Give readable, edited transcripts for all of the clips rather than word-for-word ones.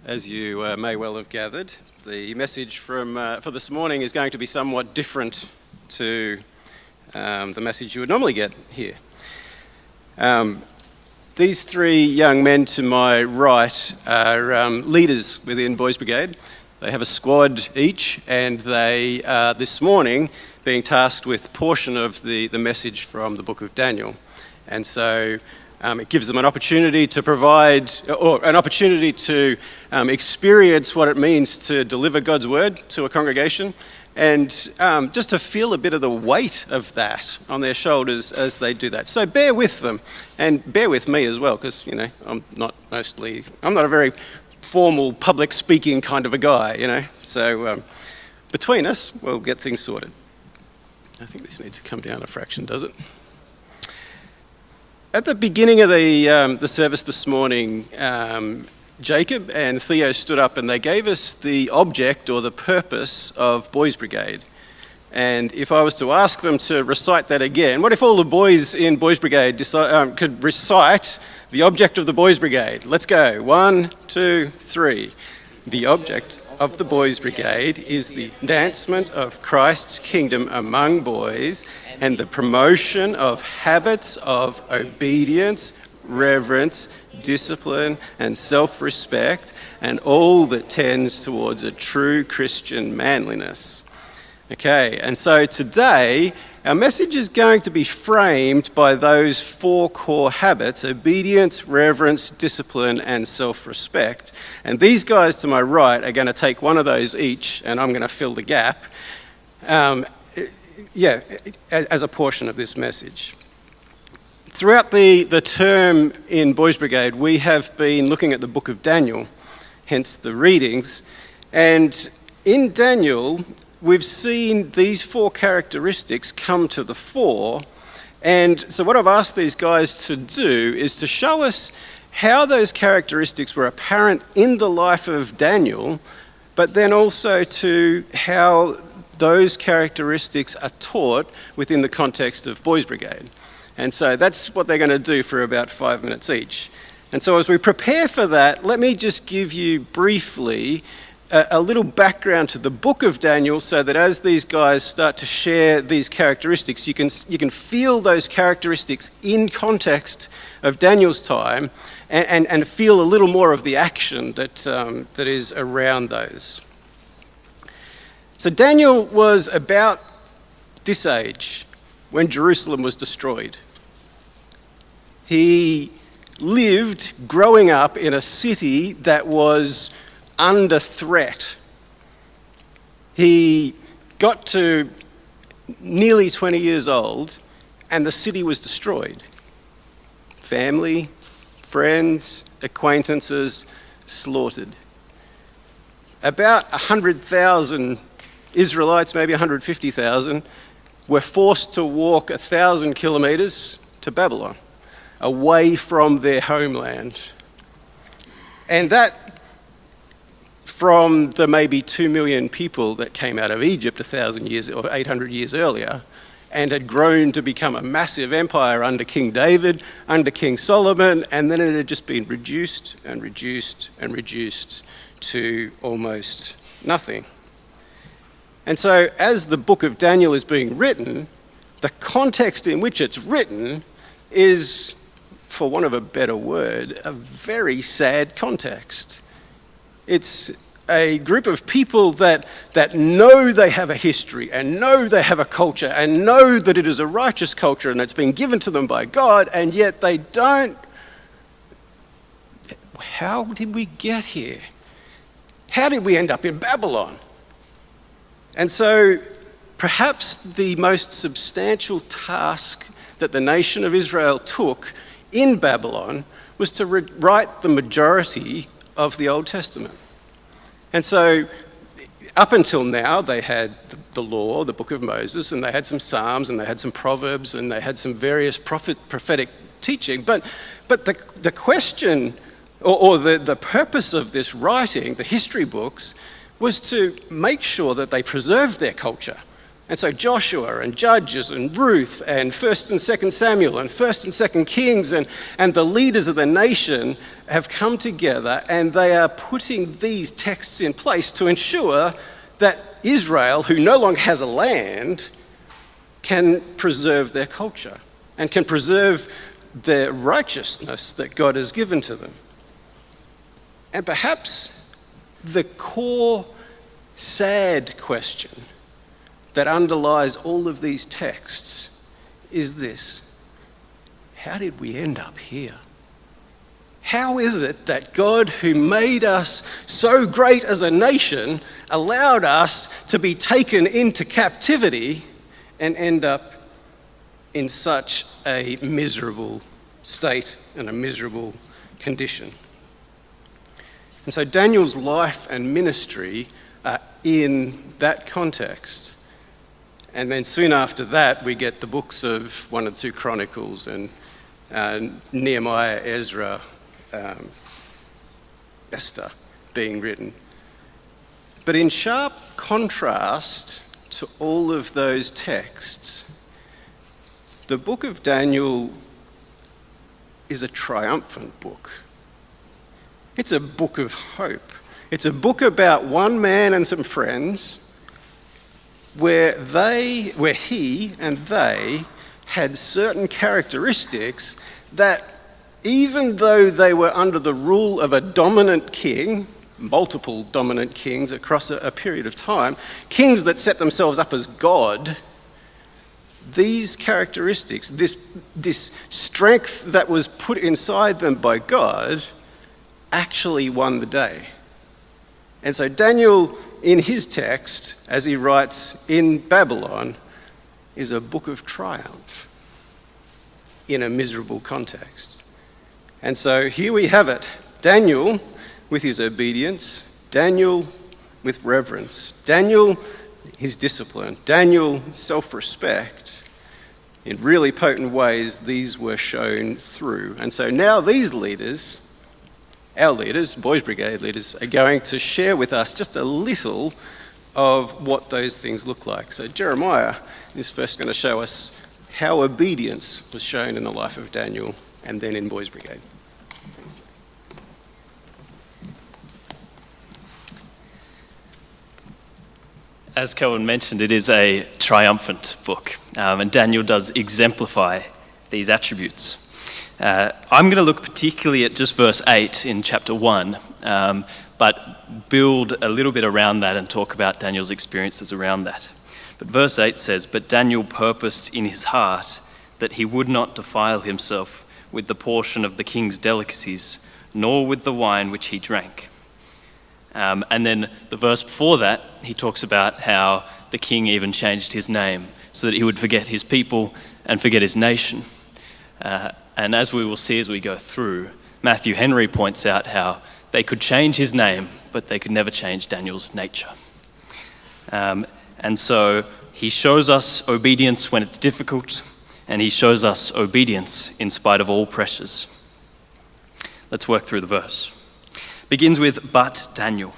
As you may well have gathered, the message for this morning is going to be somewhat different to the message you would normally get here. These three young men to my right are leaders within Boys Brigade. They have a squad each, and they are this morning being tasked with a portion of the message from the book of Daniel. And so it gives them an opportunity to provide, or an opportunity to experience what it means to deliver God's word to a congregation, and just to feel a bit of the weight of that on their shoulders as they do that. So bear with them, and bear with me as well, because I'm not a very formal public speaking kind of a guy, So between us, we'll get things sorted. I think this needs to come down a fraction, does it? At the beginning of the service this morning, Jacob and Theo stood up and they gave us the object or the purpose of Boys Brigade. And if I was to ask them to recite that again, what if all the boys in Boys Brigade could recite the object of the Boys Brigade? Let's go. 1, 2, 3. The object of the Boys Brigade is the advancement of Christ's kingdom among boys and the promotion of habits of obedience, reverence, discipline, and self-respect, and all that tends towards a true Christian manliness. Okay, and so today, our message is going to be framed by those 4 core habits: obedience, reverence, discipline, and self-respect. And these guys to my right are going to take one of those each, and I'm going to fill the gap, as a portion of this message. Throughout the term in Boys Brigade, we have been looking at the book of Daniel, hence the readings. And in Daniel, we've seen these 4 characteristics come to the fore. And so what I've asked these guys to do is to show us how those characteristics were apparent in the life of Daniel, but then also to how those characteristics are taught within the context of Boys Brigade. And so that's what they're going to do for about 5 minutes each. And so as we prepare for that, let me just give you briefly a little background to the book of Daniel, so that as these guys start to share these characteristics, you can feel those characteristics in context of Daniel's time and feel a little more of the action that is around those. So Daniel was about this age when Jerusalem was destroyed. He lived growing up in a city that was under threat. He got to nearly 20 years old and the city was destroyed. Family, friends, acquaintances slaughtered. About 100,000 Israelites, maybe 150,000, were forced to walk 1,000 kilometers to Babylon, away from their homeland. And that, from the maybe 2 million people that came out of Egypt 1,000 years or 800 years earlier, and had grown to become a massive empire under King David, under King Solomon, and then it had just been reduced and reduced and reduced to almost nothing. And so as the book of Daniel is being written, the context in which it's written is, for want of a better word, a very sad context. It's a group of people that know they have a history and know they have a culture and know that it is a righteous culture and it's been given to them by God, and yet they don't. How did we get here? How did we end up in Babylon? And so perhaps the most substantial task that the nation of Israel took in Babylon was to write the majority of the Old Testament. And so up until now, they had the law, the book of Moses, and they had some Psalms, and they had some Proverbs, and they had some various prophetic teaching. But the question, or the purpose of this writing, the history books, was to make sure that they preserved their culture And so Joshua and Judges and Ruth and 1st and 2nd Samuel and 1st and 2nd Kings and the leaders of the nation have come together, and they are putting these texts in place to ensure that Israel, who no longer has a land, can preserve their culture and can preserve the righteousness that God has given to them. And perhaps the core sad question that underlies all of these texts is this: how did we end up here? How is it that God, who made us so great as a nation, allowed us to be taken into captivity and end up in such a miserable state and a miserable condition? And so Daniel's life and ministry are in that context. And then soon after that, we get the books of 1 and 2 Chronicles and Nehemiah, Ezra, Esther being written. But in sharp contrast to all of those texts, the book of Daniel is a triumphant book. It's a book of hope. It's a book about one man and some friends where he and they had certain characteristics that, even though they were under the rule of a dominant king, multiple dominant kings across a period of time, kings that set themselves up as God, these characteristics, this strength that was put inside them by God, actually won the day. And so Daniel, in his text, as he writes in Babylon, is a book of triumph in a miserable context. And so here we have it: Daniel with his obedience, Daniel with reverence, Daniel his discipline, Daniel self-respect. In really potent ways, these were shown through. And so now these leaders, our leaders, Boys Brigade leaders, are going to share with us just a little of what those things look like. So Jeremiah is first going to show us how obedience was shown in the life of Daniel and then in Boys Brigade. As Kelvin mentioned, it is a triumphant book, and Daniel does exemplify these attributes. I'm going to look particularly at just verse 8 in chapter 1, but build a little bit around that and talk about Daniel's experiences around that. But verse 8 says, "But Daniel purposed in his heart that he would not defile himself with the portion of the king's delicacies, nor with the wine which he drank." And then the verse before that, he talks about how the king even changed his name so that he would forget his people and forget his nation. And as we will see as we go through, Matthew Henry points out how they could change his name, but they could never change Daniel's nature. And so he shows us obedience when it's difficult, and he shows us obedience in spite of all pressures. Let's work through the verse. Begins with, "But Daniel."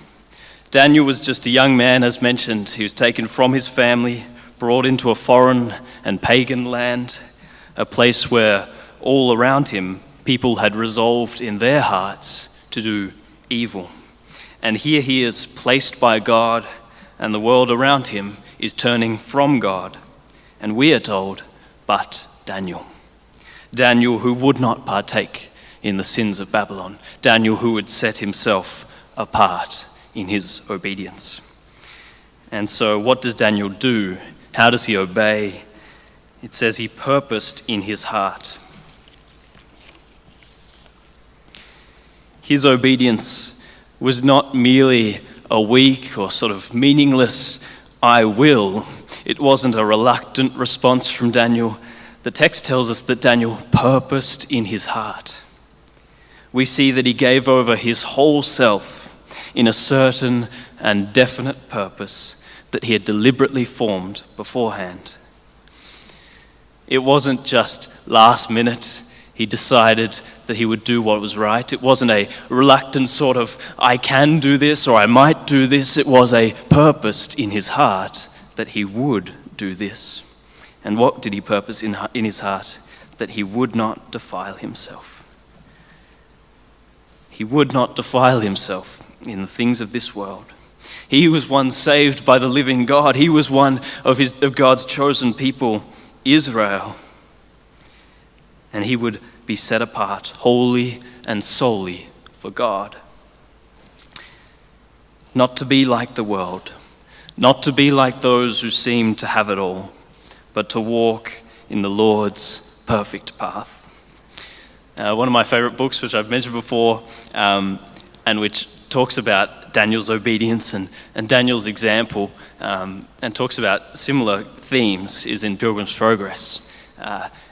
Daniel was just a young man, as mentioned. He was taken from his family, brought into a foreign and pagan land, a place where all around him people had resolved in their hearts to do evil. And here he is placed by God, and the world around him is turning from God. And we are told, but Daniel. Daniel, who would not partake in the sins of Babylon. Daniel, who would set himself apart in his obedience. And so what does Daniel do? How does he obey? It says he purposed in his heart. His obedience was not merely a weak or sort of meaningless "I will." It wasn't a reluctant response from Daniel. The text tells us that Daniel purposed in his heart. We see that he gave over his whole self in a certain and definite purpose that he had deliberately formed beforehand. It wasn't just last minute he decided that he would do what was right. It wasn't a reluctant sort of, I can do this or I might do this. It was a purpose in his heart that he would do this. And what did he purpose in his heart? That he would not defile himself. He would not defile himself in the things of this world. He was one saved by the living God. He was one of God's chosen people, Israel. And he would be set apart wholly and solely for God. Not to be like the world, not to be like those who seem to have it all, but to walk in the Lord's perfect path. One of my favorite books, which I've mentioned before, and which talks about Daniel's obedience and Daniel's example, and talks about similar themes, is in Pilgrim's Progress.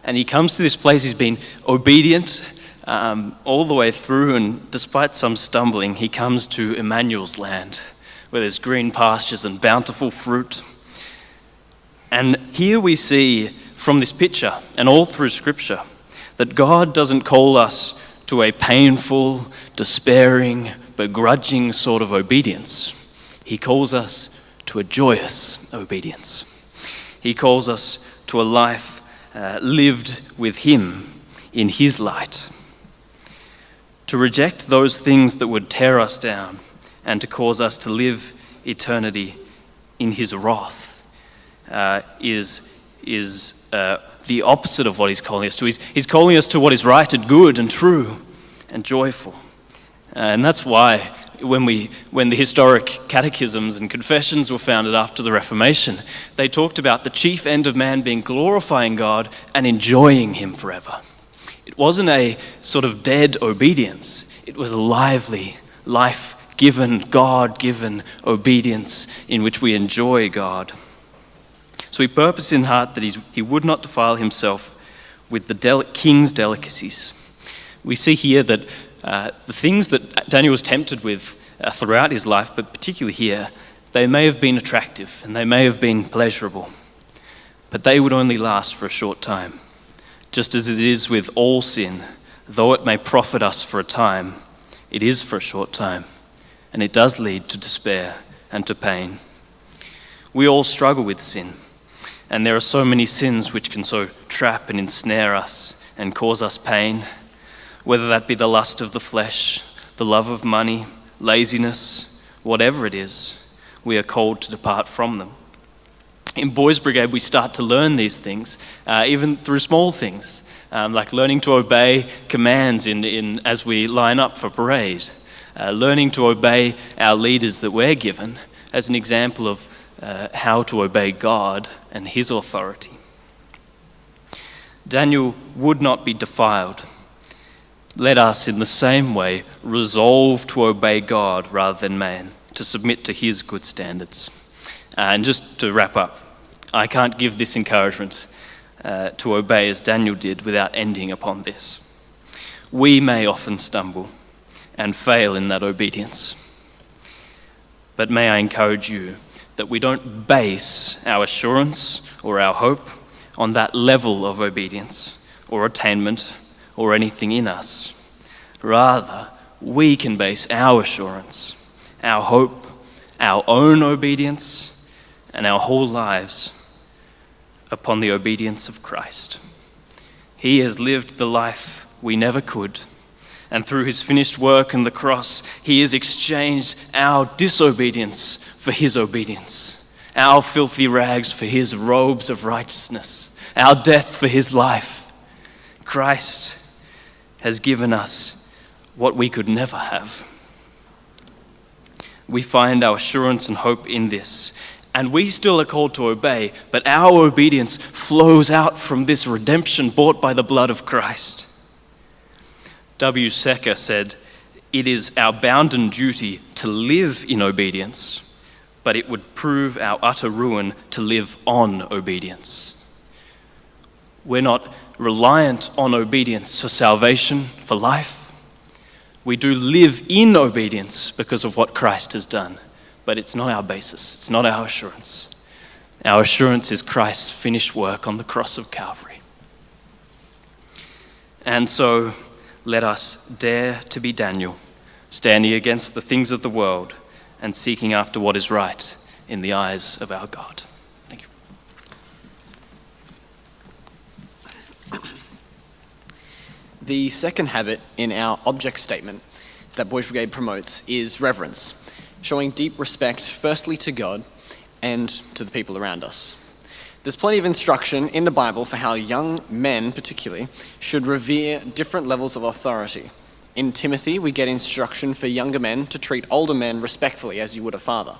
And he comes to this place, he's been obedient all the way through, and despite some stumbling, he comes to Emmanuel's land, where there's green pastures and bountiful fruit. And here we see from this picture, and all through Scripture, that God doesn't call us to a painful, despairing, begrudging sort of obedience. He calls us to a joyous obedience. He calls us to a life lived with Him in His light. To reject those things that would tear us down and to cause us to live eternity in His wrath is the opposite of what He's calling us to. He's calling us to what is right and good and true and joyful. And that's why when the historic catechisms and confessions were founded after the Reformation, they talked about the chief end of man being glorifying God and enjoying Him forever. It wasn't a sort of dead obedience. It was a lively, life-given, God-given obedience in which we enjoy God. So he purposed in heart that he would not defile himself with the king's delicacies. We see here that the things that Daniel was tempted with throughout his life, but particularly here, they may have been attractive and they may have been pleasurable, but they would only last for a short time. Just as it is with all sin, though it may profit us for a time, it is for a short time, and it does lead to despair and to pain. We all struggle with sin, and there are so many sins which can so trap and ensnare us and cause us pain, whether that be the lust of the flesh, the love of money, laziness, whatever it is, we are called to depart from them. In Boys Brigade, we start to learn these things, even through small things, like learning to obey commands as we line up for parade, learning to obey our leaders that we're given as an example of how to obey God and His authority. Daniel would not be defiled. Let us, in the same way, resolve to obey God rather than man, to submit to His good standards. And just to wrap up, I can't give this encouragement to obey as Daniel did without ending upon this. We may often stumble and fail in that obedience, but may I encourage you that we don't base our assurance or our hope on that level of obedience or attainment or anything in us. Rather, we can base our assurance, our hope, our own obedience, and our whole lives upon the obedience of Christ. He has lived the life we never could, and through His finished work on the cross, He has exchanged our disobedience for His obedience, our filthy rags for His robes of righteousness, our death for His life. Christ has given us what we could never have. We find our assurance and hope in this, and we still are called to obey, but our obedience flows out from this redemption bought by the blood of Christ. W. Secker said, "It is our bounden duty to live in obedience, but it would prove our utter ruin to live on obedience." We're not reliant on obedience for salvation, for life. We do live in obedience because of what Christ has done, but it's not our basis, it's not our assurance. Our assurance is Christ's finished work on the cross of Calvary. And so, let us dare to be Daniel, standing against the things of the world and seeking after what is right in the eyes of our God. Thank you. The second habit in our object statement that Boys Brigade promotes is reverence, showing deep respect firstly to God and to the people around us. There's plenty of instruction in the Bible for how young men, particularly, should revere different levels of authority. In Timothy, we get instruction for younger men to treat older men respectfully as you would a father.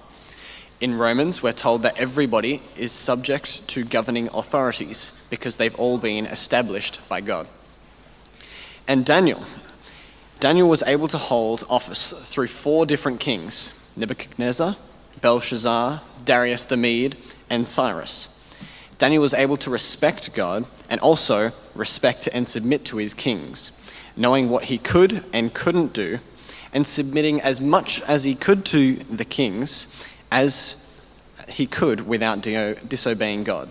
In Romans, we're told that everybody is subject to governing authorities because they've all been established by God. And Daniel was able to hold office through 4 different kings: Nebuchadnezzar, Belshazzar, Darius the Mede, and Cyrus. Daniel was able to respect God and also respect and submit to his kings, knowing what he could and couldn't do, and submitting as much as he could to the kings as he could without disobeying God.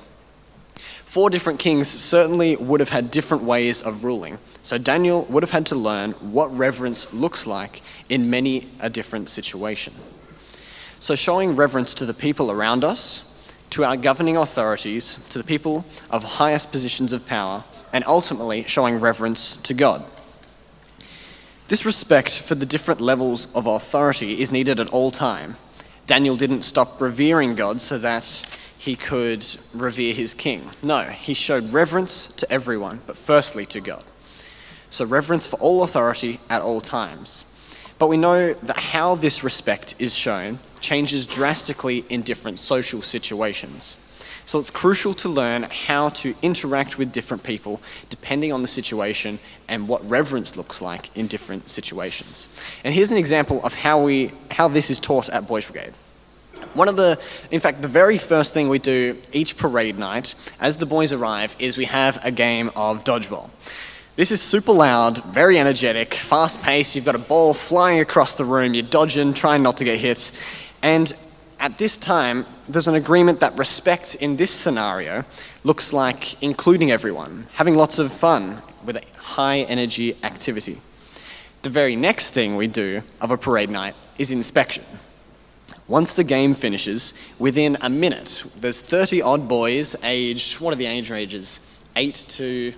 4 different kings certainly would have had different ways of ruling, so Daniel would have had to learn what reverence looks like in many a different situation. So showing reverence to the people around us, to our governing authorities, to the people of highest positions of power, and ultimately showing reverence to God. This respect for the different levels of authority is needed at all time. Daniel didn't stop revering God so that he could revere his king. No, he showed reverence to everyone, but firstly to God. So reverence for all authority at all times. But we know that how this respect is shown changes drastically in different social situations. So it's crucial to learn how to interact with different people depending on the situation and what reverence looks like in different situations. And here's an example of how this is taught at Boys Brigade. In fact, the very first thing we do each parade night as the boys arrive is we have a game of dodgeball. This is super loud, very energetic, fast-paced. You've got a ball flying across the room, you're dodging, trying not to get hit. And at this time, there's an agreement that respect in this scenario looks like including everyone, having lots of fun with a high-energy activity. The very next thing we do of a parade night is inspection. Once the game finishes, within a minute, there's 30-odd boys aged, what are the age ranges? 5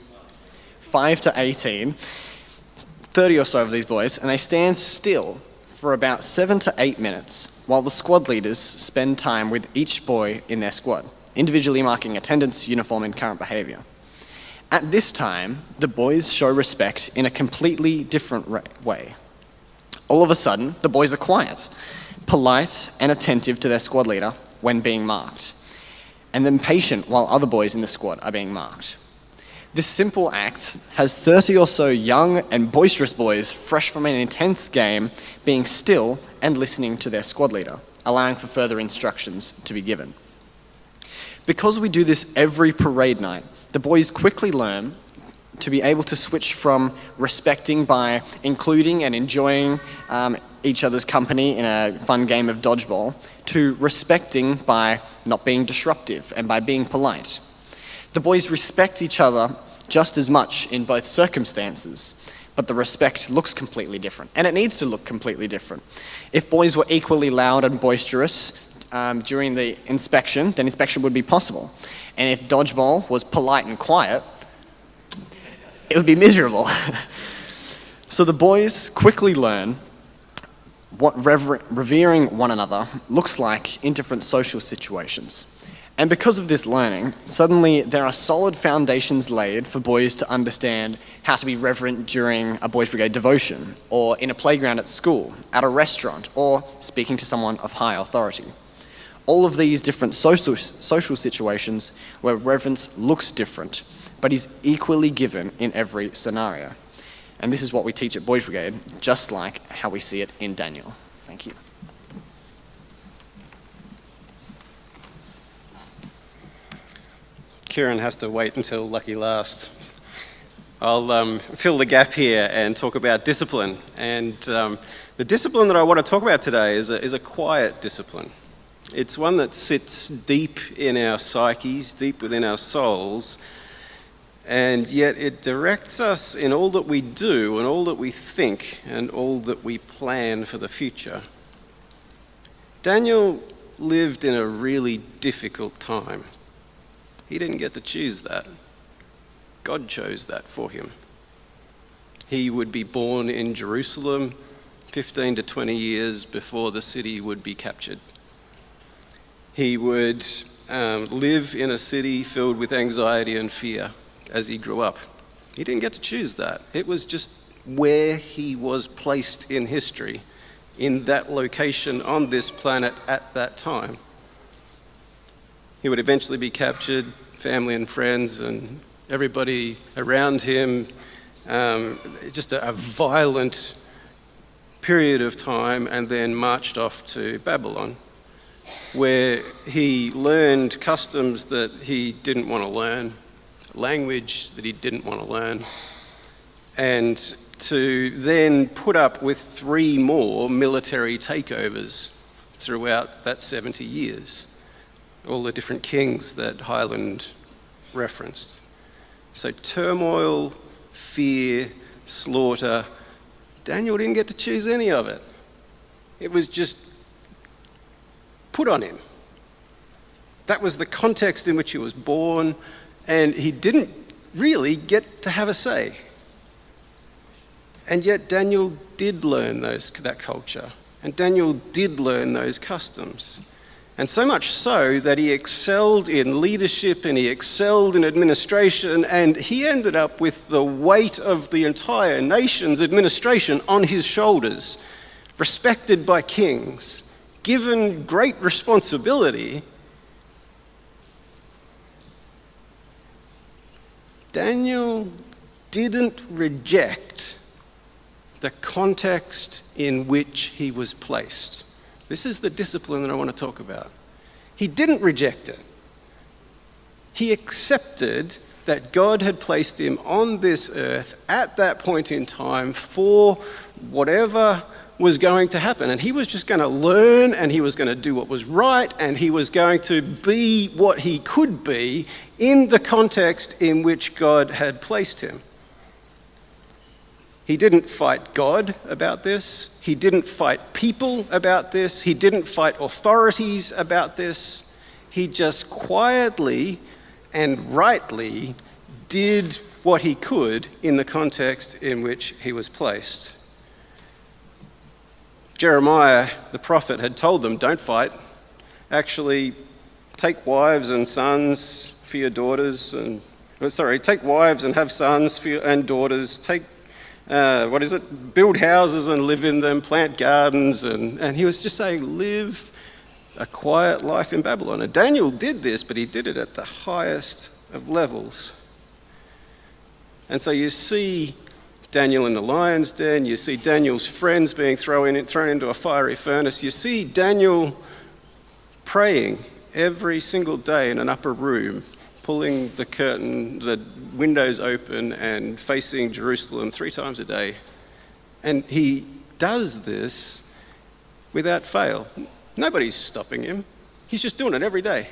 to 18, 30 or so of these boys, and they stand still for about 7 to 8 minutes while the squad leaders spend time with each boy in their squad, individually marking attendance, uniform, and current behaviour. At this time, the boys show respect in a completely different way. All of a sudden, the boys are quiet, polite and attentive to their squad leader when being marked, and then patient while other boys in the squad are being marked. This simple act has 30 or so young and boisterous boys fresh from an intense game being still and listening to their squad leader, allowing for further instructions to be given. Because we do this every parade night, the boys quickly learn to be able to switch from respecting by including and enjoying each other's company in a fun game of dodgeball to respecting by not being disruptive and by being polite. The boys respect each other just as much in both circumstances, but the respect looks completely different, and it needs to look completely different. If boys were equally loud and boisterous during the inspection, then inspection would be possible. And if dodgeball was polite and quiet, it would be miserable. So the boys quickly learn what revering one another looks like in different social situations. And because of this learning, suddenly there are solid foundations laid for boys to understand how to be reverent during a Boys Brigade devotion, or in a playground at school, at a restaurant, or speaking to someone of high authority. All of these different social situations where reverence looks different, but is equally given in every scenario. And this is what we teach at Boys Brigade, just like how we see it in Daniel. Thank you. Kieran has to wait until lucky last. I'll fill the gap here and talk about discipline. And the discipline that I want to talk about today is a quiet discipline. It's one that sits deep in our psyches, deep within our souls, and yet it directs us in all that we do and all that we think and all that we plan for the future. Daniel lived in a really difficult time. He didn't get to choose that. God chose that for him. He would be born in Jerusalem 15 to 20 years before the city would be captured. He would live in a city filled with anxiety and fear as he grew up. He didn't get to choose that. It was just where he was placed in history, in that location on this planet at that time. He would eventually be captured, family and friends and everybody around him, just a violent period of time, and then marched off to Babylon, where he learned customs that he didn't want to learn, language that he didn't want to learn, and to then put up with 3 more military takeovers throughout that 70 years, all the different kings that Highland referenced. So turmoil, fear, slaughter. Daniel didn't get to choose any of it. It was just put on him. That was the context in which he was born, and he didn't really get to have a say. And yet Daniel did learn that culture, and Daniel did learn those customs. And so much so that he excelled in leadership and he excelled in administration, and he ended up with the weight of the entire nation's administration on his shoulders, respected by kings, given great responsibility. Daniel didn't reject the context in which he was placed. This is the discipline that I want to talk about. He didn't reject it. He accepted that God had placed him on this earth at that point in time for whatever was going to happen. And he was just going to learn, and he was going to do what was right, and he was going to be what he could be in the context in which God had placed him. He didn't fight God about this. He didn't fight people about this. He didn't fight authorities about this. He just quietly and rightly did what he could in the context in which he was placed. Jeremiah, the prophet, had told them, don't fight. Actually, take wives and sons for your daughters. Take wives and have sons and daughters. Build houses and live in them, plant gardens, and he was just saying, live a quiet life in Babylon. And Daniel did this, but he did it at the highest of levels. And so you see Daniel in the lion's den, you see Daniel's friends being thrown into a fiery furnace, you see Daniel praying every single day in an upper room, pulling the curtain, the windows open and facing Jerusalem 3 times a day. And he does this without fail. Nobody's stopping him. He's just doing it every day.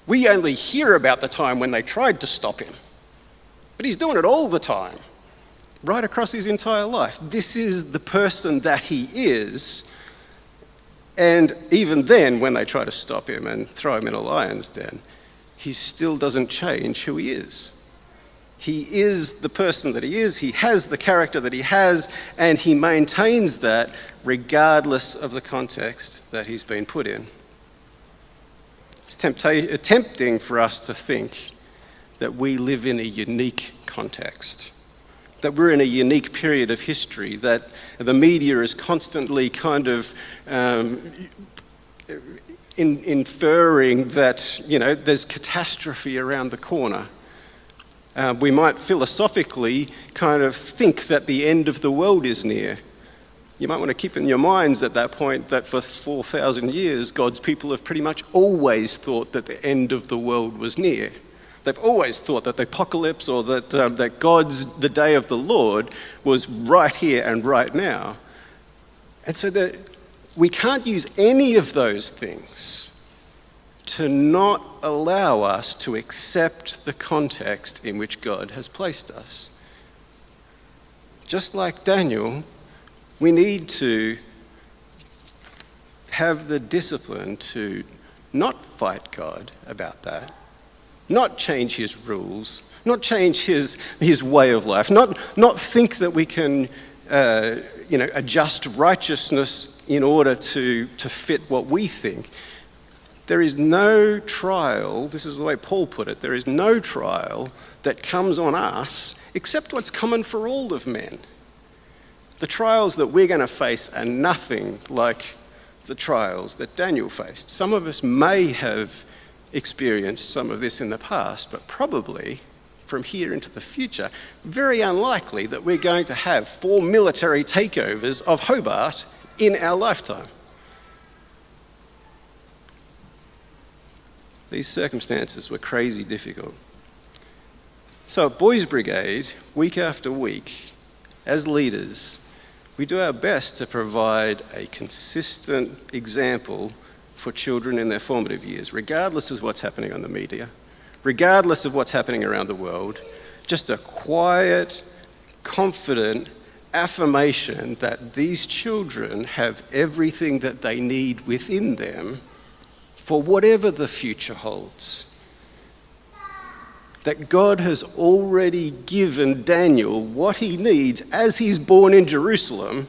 We only hear about the time when they tried to stop him, but he's doing it all the time, right across his entire life. This is the person that he is. And even then, when they try to stop him and throw him in a lion's den, he still doesn't change who he is. He is the person that he is, he has the character that he has, and he maintains that regardless of the context that he's been put in. It's tempting for us to think that we live in a unique context, that we're in a unique period of history, that the media is constantly kind of inferring that, there's catastrophe around the corner. We might philosophically kind of think that the end of the world is near. You might want to keep in your minds at that point that for 4,000 years, God's people have pretty much always thought that the end of the world was near. They've always thought that the apocalypse or that the day of the Lord was right here and right now. And so that we can't use any of those things to not allow us to accept the context in which God has placed us. Just like Daniel, we need to have the discipline to not fight God about that, not change his rules, not change his way of life, not think that we can adjust righteousness in order to fit what we think. There is no trial, this is the way Paul put it, there is no trial that comes on us except what's common for all of men. The trials that we're going to face are nothing like the trials that Daniel faced. Some of us may have experienced some of this in the past, but probably from here into the future, very unlikely that we're going to have 4 military takeovers of Hobart in our lifetime. These circumstances were crazy difficult. So at Boys Brigade, week after week, as leaders, we do our best to provide a consistent example for children in their formative years, regardless of what's happening on the media, regardless of what's happening around the world, just a quiet, confident affirmation that these children have everything that they need within them for whatever the future holds. That God has already given Daniel what he needs as he's born in Jerusalem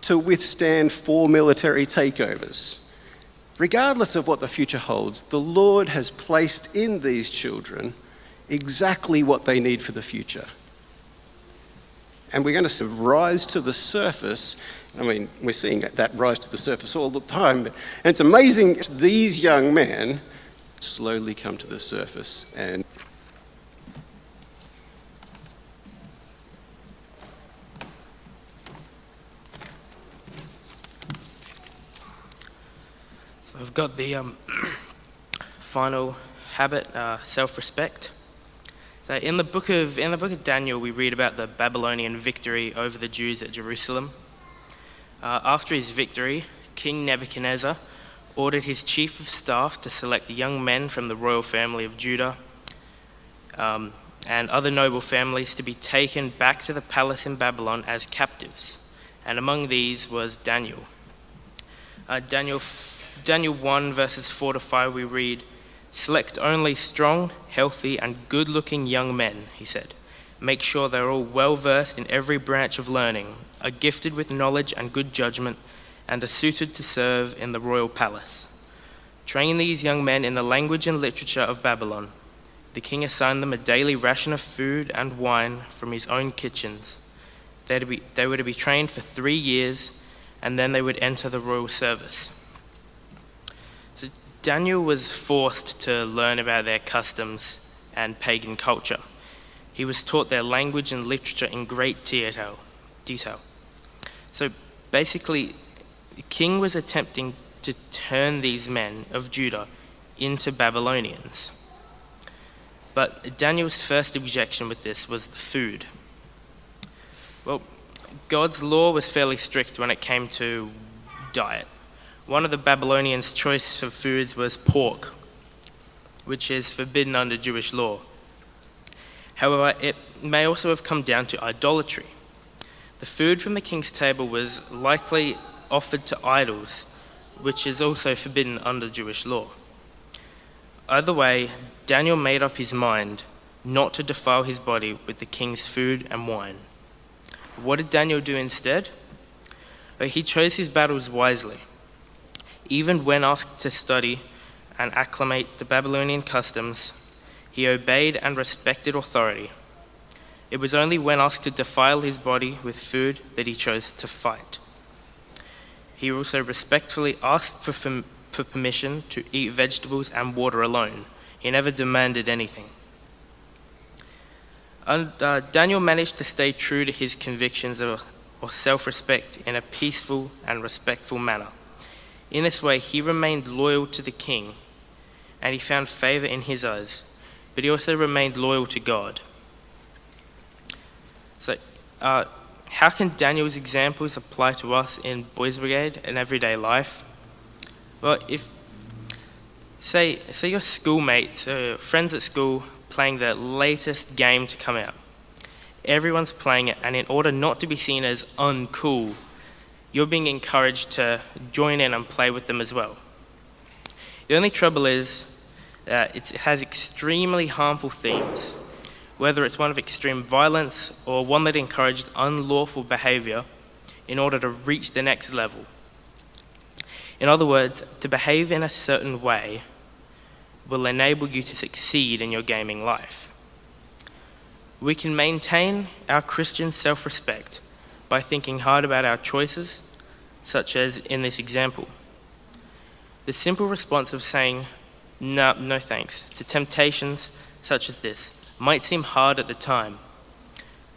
to withstand 4 military takeovers. Regardless of what the future holds, the Lord has placed in these children exactly what they need for the future. And we're going to rise to the surface. I mean, we're seeing that rise to the surface all the time. And it's amazing, these young men slowly come to the surface. And so I've got the final habit, self-respect. So in the book of Daniel, we read about the Babylonian victory over the Jews at Jerusalem. After his victory, King Nebuchadnezzar ordered his chief of staff to select young men from the royal family of Judah and other noble families to be taken back to the palace in Babylon as captives. And among these was Daniel. Daniel 1 verses 4 to 5 we read, "Select only strong, healthy, and good-looking young men," he said. "Make sure they're all well-versed in every branch of learning, are gifted with knowledge and good judgment, and are suited to serve in the royal palace. Train these young men in the language and literature of Babylon. The king assigned them a daily ration of food and wine from his own kitchens. They were to be trained for 3 years, and then they would enter the royal service." So Daniel was forced to learn about their customs and pagan culture. He was taught their language and literature in great detail. So basically, the king was attempting to turn these men of Judah into Babylonians. But Daniel's first objection with this was the food. Well, God's law was fairly strict when it came to diet. One of the Babylonians' choice of foods was pork, which is forbidden under Jewish law. However, it may also have come down to idolatry. The food from the king's table was likely offered to idols, which is also forbidden under Jewish law. Either way, Daniel made up his mind not to defile his body with the king's food and wine. What did Daniel do instead? Well, he chose his battles wisely. Even when asked to study and acclimate the Babylonian customs, he obeyed and respected authority. It was only when asked to defile his body with food that he chose to fight. He also respectfully asked for permission to eat vegetables and water alone. He never demanded anything. Daniel managed to stay true to his convictions of self-respect in a peaceful and respectful manner. In this way, he remained loyal to the king, and he found favor in his eyes, but he also remained loyal to God. So, how can Daniel's examples apply to us in Boys Brigade and everyday life? Well, if, say your schoolmates, friends at school, playing the latest game to come out. Everyone's playing it, and in order not to be seen as uncool, you're being encouraged to join in and play with them as well. The only trouble is It has extremely harmful themes, whether it's one of extreme violence or one that encourages unlawful behavior in order to reach the next level. In other words, to behave in a certain way will enable you to succeed in your gaming life. We can maintain our Christian self-respect by thinking hard about our choices, such as in this example. The simple response of saying, no thanks, to temptations such as this might seem hard at the time,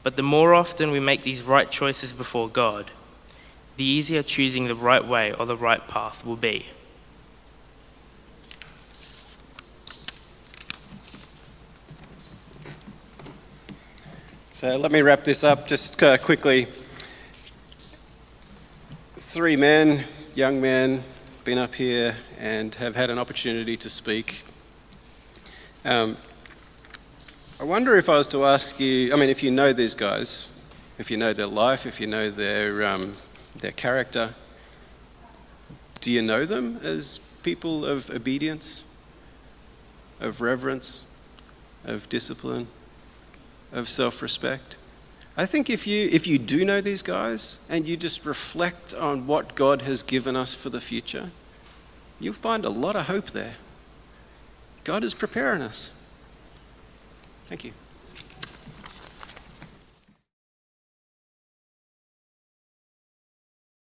but the more often we make these right choices before God, the easier choosing the right way or the right path will be. So let me wrap this up just quickly. 3 men, young men, been up here and have had an opportunity to speak. I wonder if I was to ask you, if you know these guys, if you know their life, if you know their character, do you know them as people of obedience, of reverence, of discipline, of self-respect? I think if you do know these guys and you just reflect on what God has given us for the future, you'll find a lot of hope there. God is preparing us. Thank you.